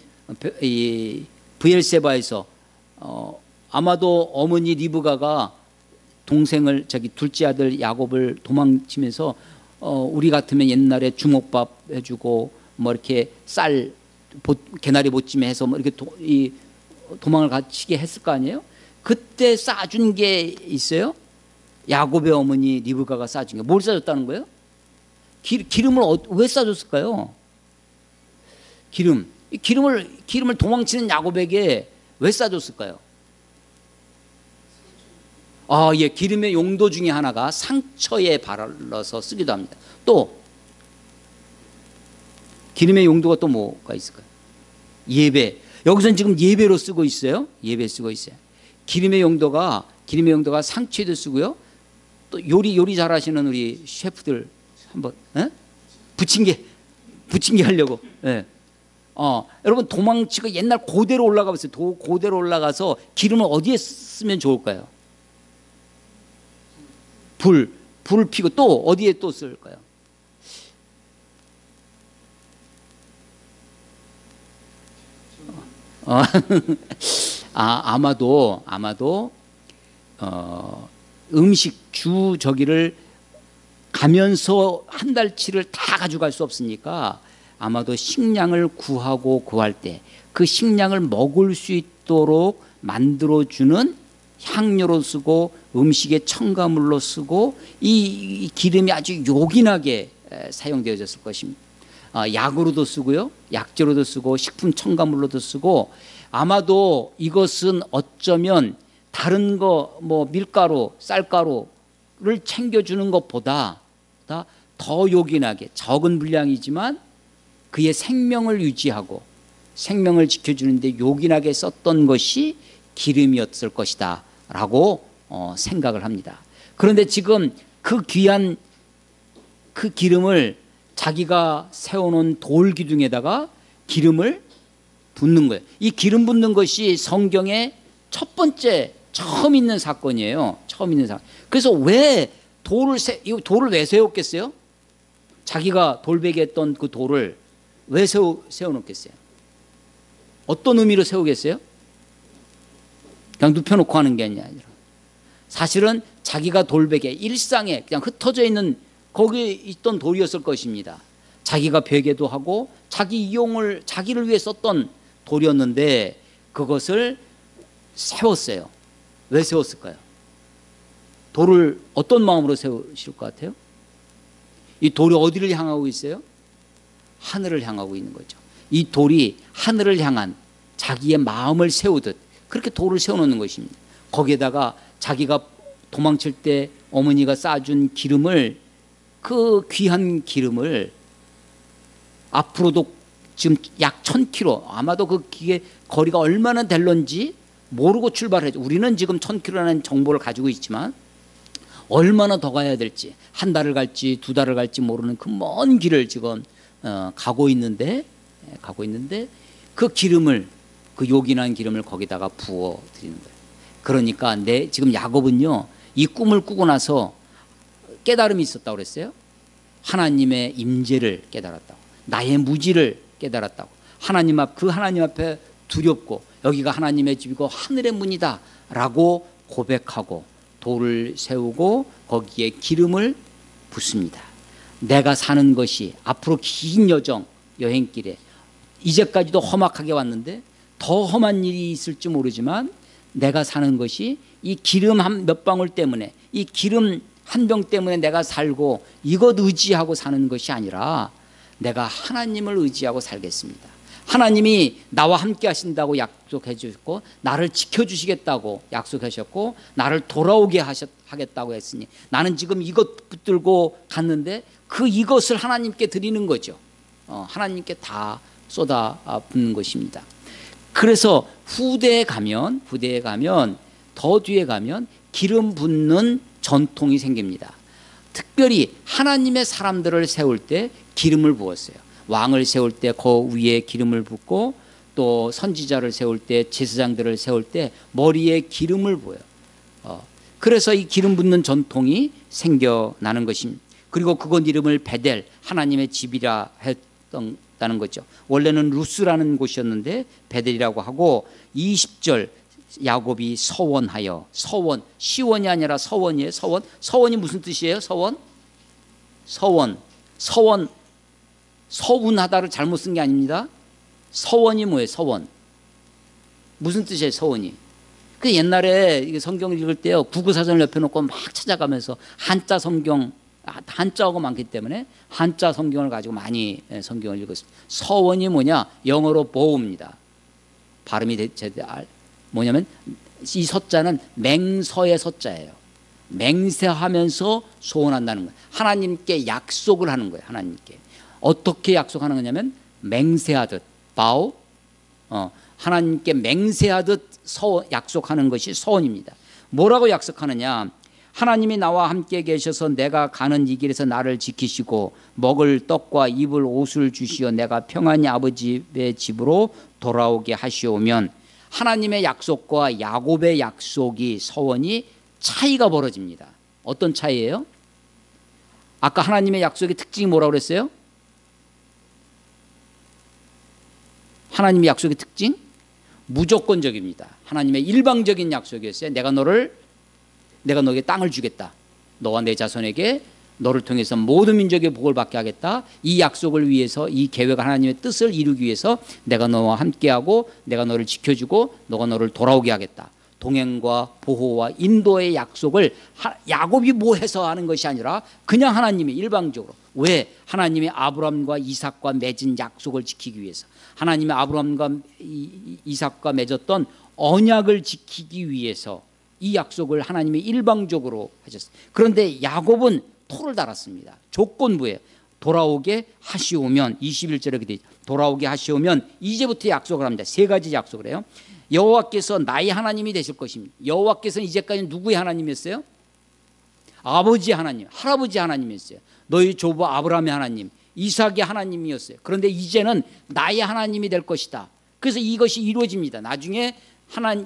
이 브엘세바에서 아마도 어머니 리브가가 동생을 둘째 아들 야곱을 도망치면서 우리 같으면 옛날에 주먹밥 해주고 뭐 이렇게 개나리 보찜 해서 뭐 이렇게 도망을 가치게 했을 거 아니에요? 그때 싸준 게 있어요? 야곱의 어머니 리브가가 싸준 게 뭘 싸줬다는 거예요? 기름을 왜 싸줬을까요? 기름을 도망치는 야곱에게 왜 싸줬을까요? 예, 기름의 용도 중에 하나가 상처에 발라서 쓰기도 합니다. 또 기름의 용도가 또 뭐가 있을까요? 예배. 여기서는 지금 예배로 쓰고 있어요. 예배 쓰고 있어요. 기름의 용도가 상처에도 쓰고요. 또 요리 잘하시는 우리 셰프들 한번 부침개 하려고. 예. 여러분 도망치고 옛날 고대로 올라가 보세요. 고대로 올라가서 기름을 어디에 쓰면 좋을까요? 불을 피고 또 어디에 또 쓸까요? 아마도 음식 저기를 가면서 한 달치를 다 가져갈 수 없으니까 아마도 식량을 구할 때 그 식량을 먹을 수 있도록 만들어주는 향료로 쓰고 음식의 첨가물로 쓰고 이 기름이 아주 요긴하게 사용되어졌을 것입니다. 약으로도 쓰고요, 약재로도 쓰고 식품 첨가물로도 쓰고 아마도 이것은 어쩌면 다른 거 뭐 밀가루, 쌀가루를 챙겨주는 것보다 더 요긴하게 적은 분량이지만 그의 생명을 유지하고 생명을 지켜주는데 요긴하게 썼던 것이 기름이었을 것이다 라고 생각을 합니다. 그런데 지금 그 귀한 그 기름을 자기가 세워놓은 돌 기둥에다가 기름을 붓는 거예요. 이 기름 붓는 것이 성경의 첫 번째 처음 있는 사건이에요. 처음 있는 사건. 그래서 왜 이 돌을 왜 세웠겠어요? 자기가 돌베개 했던 그 돌을 왜 세워놓겠어요? 어떤 의미로 세우겠어요? 그냥 눕혀놓고 하는 게 아니라 사실은 자기가 돌베개 일상에 그냥 흩어져 있는 거기에 있던 돌이었을 것입니다. 자기가 베개도 하고 자기를 위해 썼던 돌이었는데 그것을 세웠어요. 왜 세웠을까요? 돌을 어떤 마음으로 세우실 것 같아요? 이 돌이 어디를 향하고 있어요? 하늘을 향하고 있는 거죠. 이 돌이 하늘을 향한 자기의 마음을 세우듯 그렇게 돌을 세워놓는 것입니다. 거기에다가 자기가 도망칠 때 어머니가 싸준 기름을 그 귀한 기름을 앞으로도 지금 약 1000km 아마도 그 거리가 얼마나 될런지 모르고 출발했죠. 우리는 지금 1000km라는 정보를 가지고 있지만 얼마나 더 가야 될지 한 달을 갈지 두 달을 갈지 모르는 그 먼 길을 지금 가고 있는데 그 기름을 그 요긴한 기름을 거기다가 부어 드리는 거예요. 그러니까 지금 야곱은요 이 꿈을 꾸고 나서 깨달음이 있었다고 그랬어요. 하나님의 임재를 깨달았다고, 나의 무지를 깨달았다고, 하나님 앞에 두렵고 여기가 하나님의 집이고 하늘의 문이다라고 고백하고 돌을 세우고 거기에 기름을 붓습니다. 내가 사는 것이 앞으로 긴 여행길에 이제까지도 험악하게 왔는데 더 험한 일이 있을지 모르지만 내가 사는 것이 이 기름 몇 방울 때문에 이 기름 한 병 때문에 내가 살고 이것 의지하고 사는 것이 아니라 내가 하나님을 의지하고 살겠습니다. 하나님이 나와 함께 하신다고 약속해 주셨고 나를 지켜주시겠다고 약속하셨고 나를 돌아오게 하겠다고 했으니 나는 지금 이것 붙들고 갔는데 이것을 하나님께 드리는 거죠. 하나님께 다 쏟아 붓는 것입니다. 그래서 후대에 가면 더 뒤에 가면 기름 붓는 전통이 생깁니다. 특별히 하나님의 사람들을 세울 때 기름을 부었어요. 왕을 세울 때 그 위에 기름을 붓고 또 선지자를 세울 때 제사장들을 세울 때 머리에 기름을 부어요. 그래서 이 기름 붓는 전통이 생겨나는 것입니다. 그리고 그곳 이름을 베델 하나님의 집이라 했다는 거죠. 원래는 루스라는 곳이었는데 베델이라고 하고 20절 야곱이 서원하여, 서원, 시원이 아니라 서원이에요. 서원. 서원이 무슨 뜻이에요? 서원. 서운하다를 잘못 쓴 게 아닙니다. 서원이 뭐예요? 서원. 무슨 뜻이에요? 서원이. 그 옛날에 성경을 읽을 때요, 국어사전을 옆에 놓고 막 찾아가면서 한자 성경, 한자어가 많기 때문에 한자 성경을 가지고 많이 성경을 읽었습니다. 서원이 뭐냐? 영어로 bow입니다. 발음이 뭐냐면 이 서자는 맹서의 서자예요. 맹세하면서 소원한다는 거예요. 하나님께 약속을 하는 거예요. 하나님께 어떻게 약속하는 거냐면 맹세하듯 vow, 하나님께 맹세하듯 약속하는 것이 서원입니다. 뭐라고 약속하느냐? 하나님이 나와 함께 계셔서 내가 가는 이 길에서 나를 지키시고 먹을 떡과 입을 옷을 주시어 내가 평안히 아버지의 집으로 돌아오게 하시오면, 하나님의 약속과 야곱의 약속이, 서원이 차이가 벌어집니다. 어떤 차이예요? 아까 하나님의 약속의 특징이 뭐라고 그랬어요? 하나님의 약속의 특징? 무조건적입니다. 하나님의 일방적인 약속이었어요. 내가 너에게 땅을 주겠다. 너와 내 자손에게 너를 통해서 모든 민족의 복을 받게 하겠다. 이 약속을 위해서, 이 계획, 하나님의 뜻을 이루기 위해서 내가 너와 함께하고 내가 너를 지켜주고 너가 너를 돌아오게 하겠다. 동행과 보호와 인도의 약속을 야곱이 뭐 해서 하는 것이 아니라 그냥 하나님이 일방적으로. 왜? 하나님이 아브라함과 이삭과 맺은 약속을 지키기 위해서, 하나님이 아브라함과 이삭과 맺었던 언약을 지키기 위해서 이 약속을 하나님이 일방적으로 하셨어요. 그런데 야곱은 토를 달았습니다. 조건부에 돌아오게 하시오면, 21절에 그렇게 돼 있죠. 돌아오게 하시오면 이제부터 약속을 합니다. 세 가지 약속을 해요. 여호와께서 나의 하나님이 되실 것입니다. 여호와께서는 이제까지 누구의 하나님이었어요? 아버지 하나님, 할아버지 하나님이었어요. 너희 조부 아브라함의 하나님, 이삭의 하나님이었어요. 그런데 이제는 나의 하나님이 될 것이다. 그래서 이것이 이루어집니다. 나중에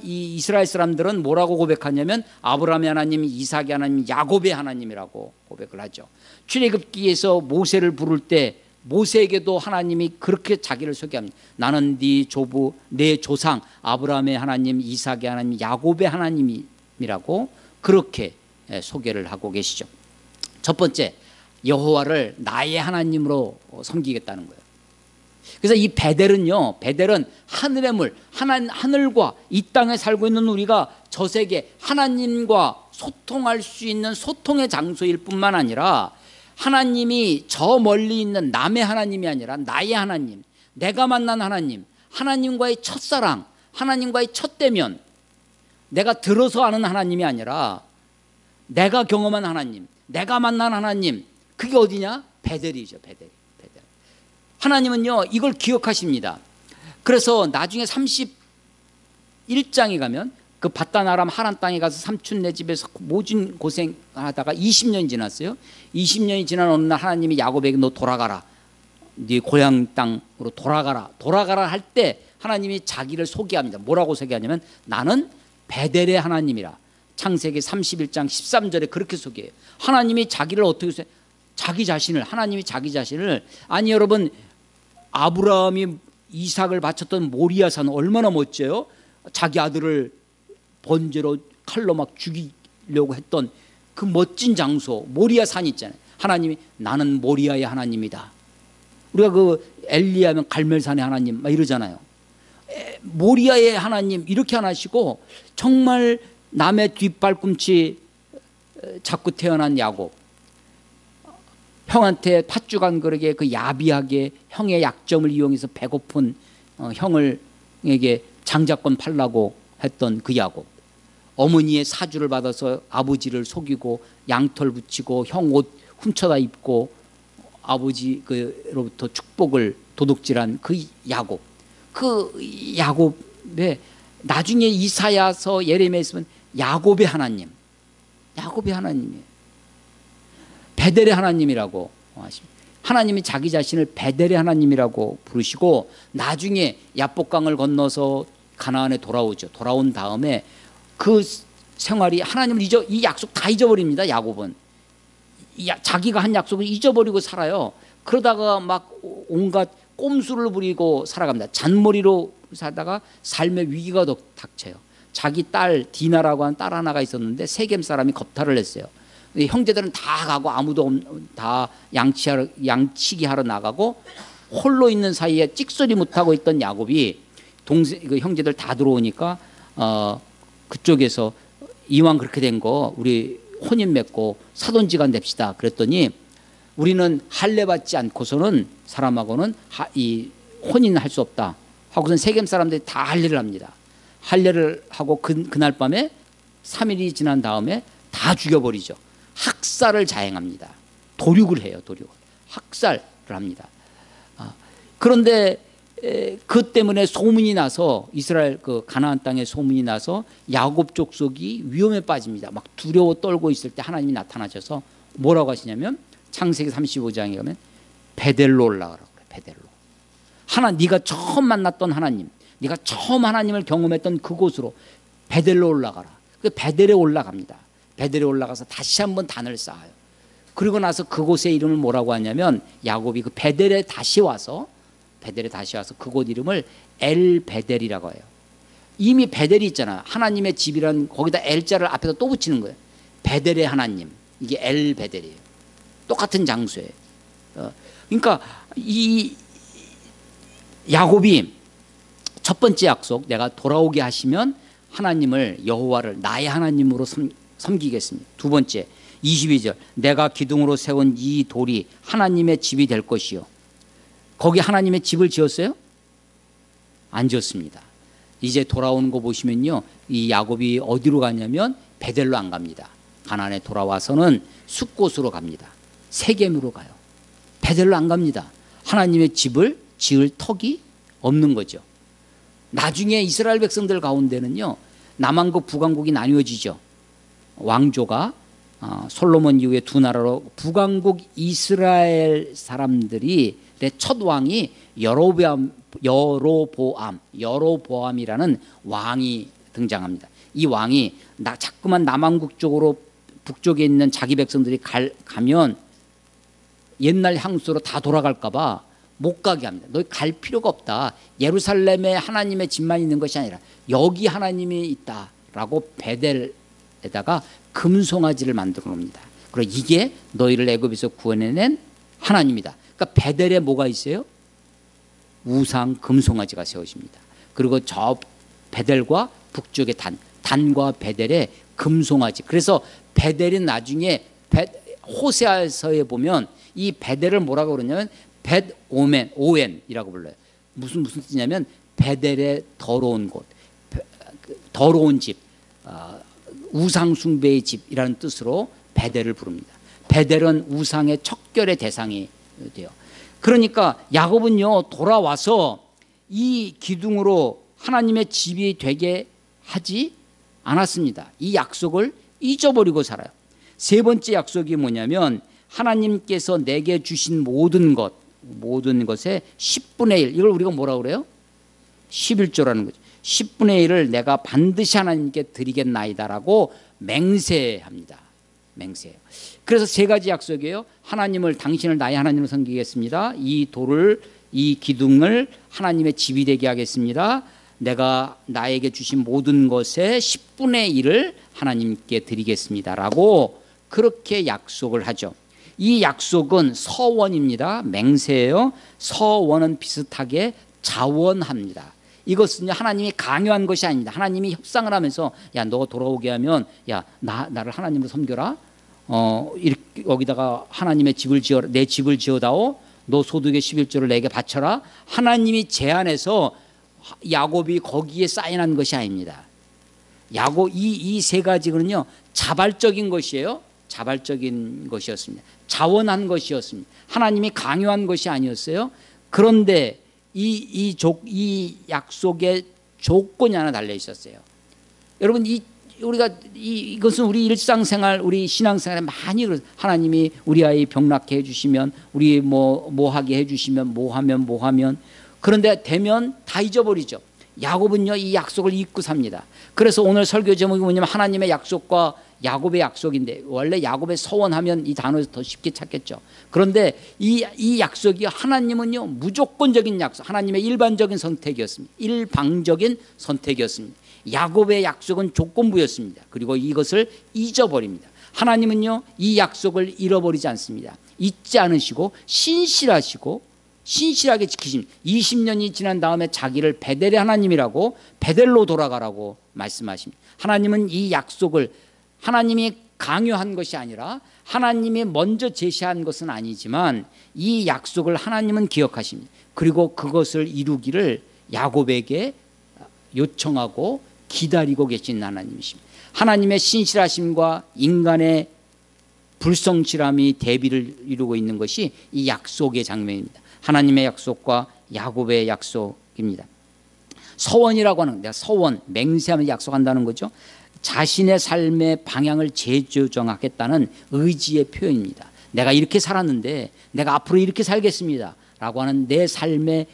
이 이스라엘 사람들은 뭐라고 고백하냐면 아브라함의 하나님, 이삭의 하나님, 야곱의 하나님이라고 고백을 하죠. 출애굽기에서 모세를 부를 때 모세에게도 하나님이 그렇게 자기를 소개합니다. 나는 네 조부, 내 조상 아브라함의 하나님, 이삭의 하나님, 야곱의 하나님이라고 그렇게 소개를 하고 계시죠. 첫 번째, 여호와를 나의 하나님으로 섬기겠다는 거예요. 그래서 이 베델은요, 베델은 하늘의 물, 하늘과 이 땅에 살고 있는 우리가 저 세계 하나님과 소통할 수 있는 소통의 장소일 뿐만 아니라, 하나님이 저 멀리 있는 남의 하나님이 아니라 나의 하나님, 내가 만난 하나님, 하나님과의 첫사랑, 하나님과의 첫 대면, 내가 들어서 아는 하나님이 아니라 내가 경험한 하나님, 내가 만난 하나님, 그게 어디냐? 베델이죠. 베델. 하나님은요, 이걸 기억하십니다. 그래서 나중에 31장에 가면 그 바단 아람 하란 땅에 가서 삼촌네 집에서 모진 고생하다가 20년이 지났어요. 20년이 지난 어느 날 하나님이 야곱에게 너 돌아가라, 네 고향 땅으로 돌아가라 할 때 하나님이 자기를 소개합니다. 뭐라고 소개하냐면 나는 베델의 하나님이라. 창세기 31장 13절에 그렇게 소개해요. 하나님이 자기를 어떻게 소개해요? 하나님이 자기 자신을, 아니 여러분, 아브라함이 이삭을 바쳤던 모리아산 얼마나 멋져요? 자기 아들을 번제로 칼로 막 죽이려고 했던 그 멋진 장소 모리아산 있잖아요. 하나님이 나는 모리아의 하나님이다. 우리가 그 엘리야면 갈멜산의 하나님 막 이러잖아요. 모리아의 하나님 이렇게 하나시고, 정말 남의 뒷발꿈치 잡고 태어난 야곱, 형한테 팥죽 한 그릇에 그 야비하게 형의 약점을 이용해서 배고픈 형에게 장자권 팔라고 했던 그 야곱, 어머니의 사주를 받아서 아버지를 속이고 양털 붙이고 형 옷 훔쳐다 입고 아버지로부터 축복을 도둑질한 그 야곱, 그 야곱의 나중에 이사야서 예레미야에 있으면 야곱의 하나님, 야곱의 하나님이에요. 베델의 하나님이라고 하십니다. 하나님이 자기 자신을 베델의 하나님이라고 부르시고, 나중에 야복강을 건너서 가나안에 돌아오죠. 돌아온 다음에 그 생활이, 하나님을 이 약속 다 잊어버립니다. 야곱은 자기가 한 약속을 잊어버리고 살아요. 그러다가 막 온갖 꼼수를 부리고 살아갑니다. 잔머리로 살다가 삶의 위기가 닥쳐요. 자기 딸 디나라고 하는 딸 하나가 있었는데 세겜 사람이 겁탈을 했어요. 형제들은 다 가고 아무도 다 양치기 하러 나가고 홀로 있는 사이에 찍소리 못하고 있던 야곱이 그 형제들 다 들어오니까 그쪽에서 이왕 그렇게 된 거 우리 혼인 맺고 사돈지간 됩시다. 그랬더니 우리는 할례 받지 않고서는 사람하고는 이 혼인할 수 없다 하고선 세겜 사람들이 다 할례를 합니다. 할례를 하고 그날 밤에 3일이 지난 다음에 다 죽여버리죠. 학살을 자행합니다. 도륙을 해요. 도륙. 학살을 합니다. 그런데 그 때문에 소문이 나서 이스라엘 그 가나안 땅에 소문이 나서 야곱 족속이 위험에 빠집니다. 막 두려워 떨고 있을 때 하나님이 나타나셔서 뭐라고 하시냐면 창세기 35장에 가면 베델로 올라가라고 그래. 베델로. 네가 처음 만났던 하나님, 네가 처음 하나님을 경험했던 그곳으로 베델로 올라가라. 그 베델에 올라갑니다. 베델에 올라가서 다시 한번 단을 쌓아요. 그리고 나서 그곳의 이름을 뭐라고 하냐면 야곱이 그 베델에 다시 와서 그곳 이름을 엘 베델이라고 해요. 이미 베델이 있잖아. 하나님의 집이란 거기다 엘자를 앞에서 또 붙이는 거예요. 베델의 하나님. 이게 엘 베델이에요. 똑같은 장소예요. 그러니까 이 야곱이 첫 번째 약속, 내가 돌아오게 하시면 하나님을 여호와를 나의 하나님으로 섬기겠습니다. 두 번째 22절, 내가 기둥으로 세운 이 돌이 하나님의 집이 될 것이요. 거기 하나님의 집을 지었어요? 안 지었습니다. 이제 돌아오는 거 보시면요, 이 야곱이 어디로 가냐면 베델로 안 갑니다. 가나안에 돌아와서는 숫곳으로 갑니다. 세겜으로 가요. 베델로 안 갑니다. 하나님의 집을 지을 턱이 없는 거죠. 나중에 이스라엘 백성들 가운데는요, 남왕국 북왕국이 나뉘어지죠. 왕조가 솔로몬 이후에 두 나라로, 북왕국 이스라엘 사람들이 첫 왕이 여로보암이라는 왕이 등장합니다. 이 왕이 자꾸만 남왕국 쪽으로 북쪽에 있는 자기 백성들이 가면 옛날 향수로 다 돌아갈까 봐 못 가게 합니다. 너희 갈 필요가 없다. 예루살렘에 하나님의 집만 있는 것이 아니라 여기 하나님이 있다라고 베델에다가 금송아지를 만들어 놓습니다. 그리고 이게 너희를 애굽에서 구원해낸 하나님이다. 그러니까 베델에 뭐가 있어요? 우상 금송아지가 세워집니다. 그리고 저 베델과 북쪽의 단과 베델에 금송아지. 그래서 베델은 나중에 호세아서에 보면 이 베델을 뭐라고 그러냐면 오웬이라고 불러요. 무슨 뜻이냐면 베델의 더러운 곳, 더러운 집, 우상 숭배의 집이라는 뜻으로 베델을 부릅니다. 베델은 우상의 척결의 대상이 돼요. 그러니까 야곱은요, 돌아와서 이 기둥으로 하나님의 집이 되게 하지 않았습니다. 이 약속을 잊어버리고 살아요. 세 번째 약속이 뭐냐면 하나님께서 내게 주신 모든 것의 10분의 1, 이걸 우리가 뭐라고 그래요? 11조라는 거죠. 10분의 1을 내가 반드시 하나님께 드리겠나이다라고 맹세합니다. 맹세해요. 그래서 세 가지 약속이에요. 하나님을, 당신을 나의 하나님으로 섬기겠습니다. 이 돌을, 이 기둥을 하나님의 집이 되게 하겠습니다. 내가 나에게 주신 모든 것의 10분의 1을 하나님께 드리겠습니다라고 그렇게 약속을 하죠. 이 약속은 서원입니다. 맹세예요. 서원은 비슷하게 자원합니다. 이것은 하나님이 강요한 것이 아닙니다. 하나님이 협상을 하면서 야, 너 돌아오게 하면 야, 나를 하나님으로 섬겨라. 여기다가 하나님의 집을 지어라. 내 집을 지어다오. 너 소득의 11조를 내게 바쳐라. 하나님이 제안해서 야곱이 거기에 사인한 것이 아닙니다. 이 세 가지는요, 자발적인 것이에요. 자발적인 것이었습니다. 자원한 것이었습니다. 하나님이 강요한 것이 아니었어요. 그런데 이 약속에 조건이 하나 달려 있었어요. 여러분, 이것은 우리 일상생활, 우리 신앙생활에 많이 하나님이 우리 아이 병낫게 해주시면, 우리 뭐 하게 해주시면, 뭐 하면 그런데 되면 다 잊어버리죠. 야곱은요, 이 약속을 잊고 삽니다. 그래서 오늘 설교 제목이 뭐냐면 하나님의 약속과 야곱의 약속인데, 원래 야곱의 서원하면 이 단어에서 더 쉽게 찾겠죠. 그런데 이 약속이 하나님은요, 무조건적인 약속, 하나님의 일반적인 선택이었습니다. 일방적인 선택이었습니다. 야곱의 약속은 조건부였습니다. 그리고 이것을 잊어버립니다. 하나님은요, 이 약속을 잃어버리지 않습니다. 잊지 않으시고 신실하게 지키십니다. 20년이 지난 다음에 자기를 베델의 하나님이라고, 베델로 돌아가라고 말씀하십니다. 하나님은 이 약속을 하나님이 강요한 것이 아니라 하나님이 먼저 제시한 것은 아니지만 이 약속을 하나님은 기억하십니다. 그리고 그것을 이루기를 야곱에게 요청하고 기다리고 계신 하나님이십니다. 하나님의 신실하심과 인간의 불성실함이 대비를 이루고 있는 것이 이 약속의 장면입니다. 하나님의 약속과 야곱의 약속입니다. 서원이라고 하는, 내가 서원, 맹세하면 약속한다는 거죠. 자신의 삶의 방향을 재조정하겠다는 의지의 표현입니다. 내가 이렇게 살았는데 내가 앞으로 이렇게 살겠습니다 라고 하는 내 삶의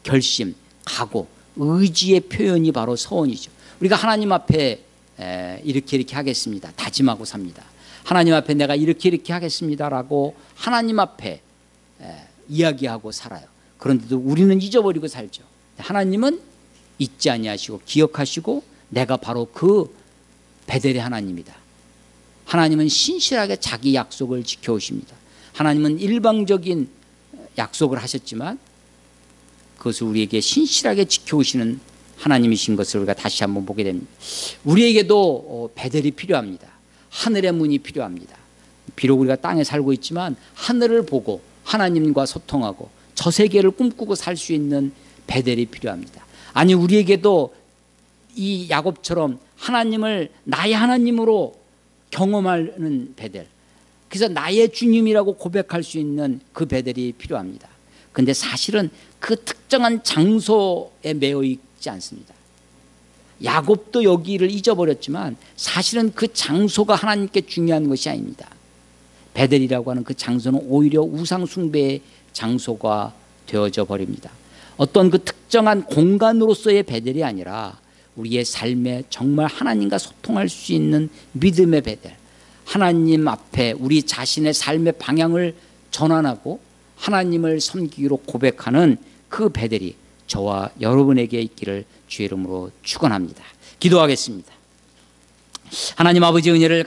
결심, 각오, 의지의 표현이 바로 서원이죠. 우리가 하나님 앞에 이렇게 하겠습니다, 다짐하고 삽니다. 하나님 앞에 내가 이렇게 하겠습니다라고 하나님 앞에 이야기하고 살아요. 그런데도 우리는 잊어버리고 살죠. 하나님은 잊지 아니하시고 기억하시고 내가 바로 그 베델의 하나님이다. 하나님은 신실하게 자기 약속을 지켜오십니다. 하나님은 일방적인 약속을 하셨지만 그것을 우리에게 신실하게 지켜오시는 하나님이신 것을 우리가 다시 한번 보게 됩니다. 우리에게도 베델이 필요합니다. 하늘의 문이 필요합니다. 비록 우리가 땅에 살고 있지만 하늘을 보고 하나님과 소통하고 저 세계를 꿈꾸고 살 수 있는 베델이 필요합니다. 아니, 우리에게도 이 야곱처럼 하나님을 나의 하나님으로 경험하는 베델, 그래서 나의 주님이라고 고백할 수 있는 그 베델이 필요합니다. 그런데 사실은 그 특정한 장소에 매여 있지 않습니다. 야곱도 여기를 잊어버렸지만 사실은 그 장소가 하나님께 중요한 것이 아닙니다. 베델이라고 하는 그 장소는 오히려 우상 숭배의 장소가 되어져 버립니다. 어떤 그 특정한 공간으로서의 베델이 아니라 우리의 삶에 정말 하나님과 소통할 수 있는 믿음의 베델, 하나님 앞에 우리 자신의 삶의 방향을 전환하고 하나님을 섬기기로 고백하는 그 베델이 저와 여러분에게 있기를 주의 이름으로 축원합니다. 기도하겠습니다. 하나님 아버지, 은혜를